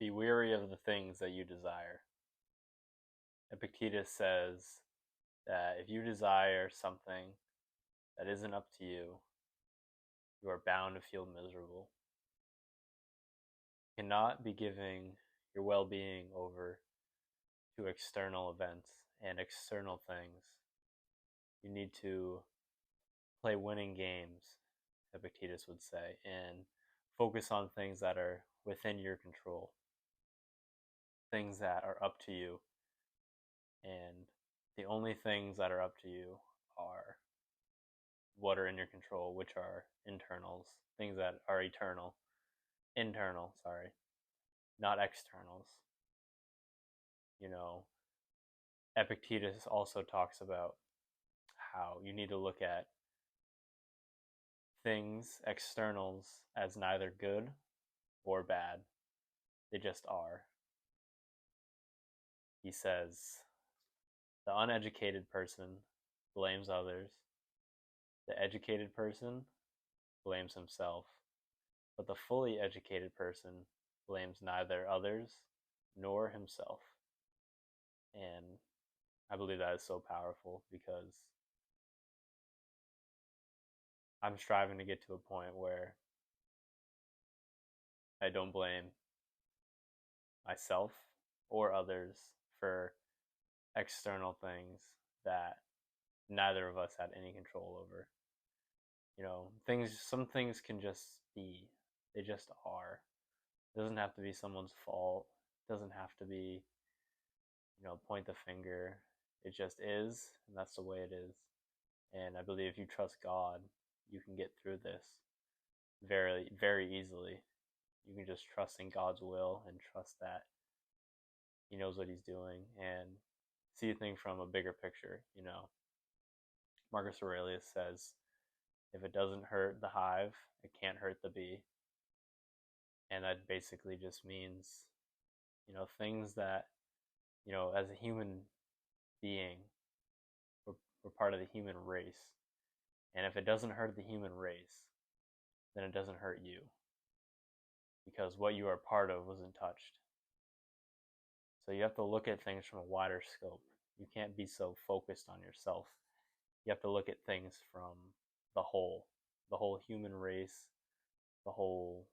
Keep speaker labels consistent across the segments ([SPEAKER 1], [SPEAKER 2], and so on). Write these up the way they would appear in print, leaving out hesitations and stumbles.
[SPEAKER 1] Be weary of the things that you desire. Epictetus says that if you desire something that isn't up to you, you are bound to feel miserable. You cannot be giving your well-being over to external events and external things. You need to play winning games, Epictetus would say, and focus on things that are within your control, things that are up to you. And the only things that are up to you are what are in your control, which are internals, things that are internal, not externals. Epictetus also talks about how you need to look at things, externals, as neither good or bad. They just are. He says, the uneducated person blames others. The educated person blames himself. But the fully educated person blames neither others nor himself. And I believe that is so powerful because I'm striving to get to a point where I don't blame myself or others for external things that neither of us had any control over. Some things can just be. They just are. It doesn't have to be someone's fault. It doesn't have to be, point the finger. It just is, and that's the way it is. And I believe if you trust God, you can get through this very, very easily. You can just trust in God's will and trust that He knows what He's doing and see things from a bigger picture. Marcus Aurelius says, if it doesn't hurt the hive, it can't hurt the bee. And that basically just means, things that, as a human being, we're part of the human race. And if it doesn't hurt the human race, then it doesn't hurt you. Because what you are part of wasn't touched. So you have to look at things from a wider scope. You can't be so focused on yourself. You have to look at things from the whole human race, the whole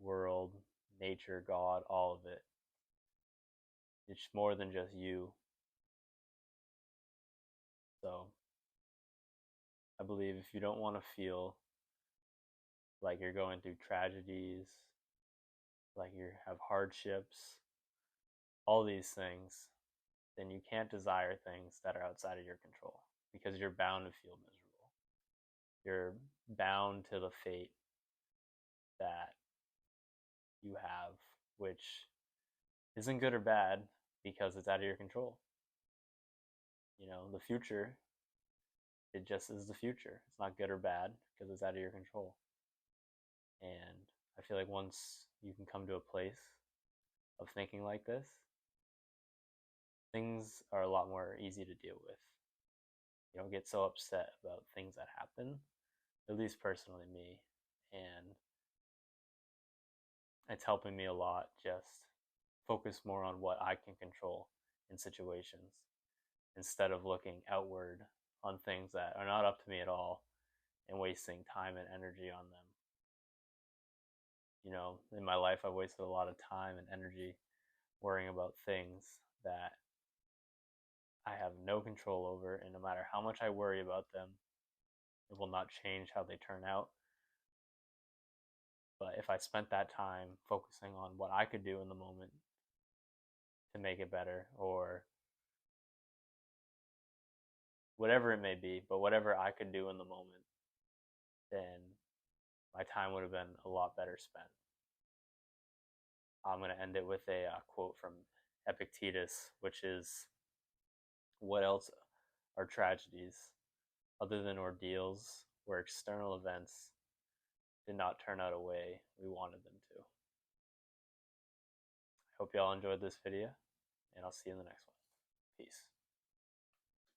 [SPEAKER 1] world, nature, God, all of it. It's more than just you. So I believe if you don't want to feel like you're going through tragedies, like you have hardships, all these things, then you can't desire things that are outside of your control because you're bound to feel miserable. You're bound to the fate that you have, which isn't good or bad because it's out of your control. The future, it just is the future. It's not good or bad because it's out of your control. And I feel like once you can come to a place of thinking like this, things are a lot more easy to deal with. You don't get so upset about things that happen, at least personally me. And it's helping me a lot just focus more on what I can control in situations instead of looking outward on things that are not up to me at all and wasting time and energy on them. In my life, I've wasted a lot of time and energy worrying about things that I have no control over, and no matter how much I worry about them, it will not change how they turn out. But if I spent that time focusing on what I could do in the moment to make it better, or whatever it may be, but whatever I could do in the moment, then my time would have been a lot better spent. I'm going to end it with a quote from Epictetus, which is, what else are tragedies other than ordeals where external events did not turn out a way we wanted them to? I hope you all enjoyed this video, and I'll see you in the next one. Peace.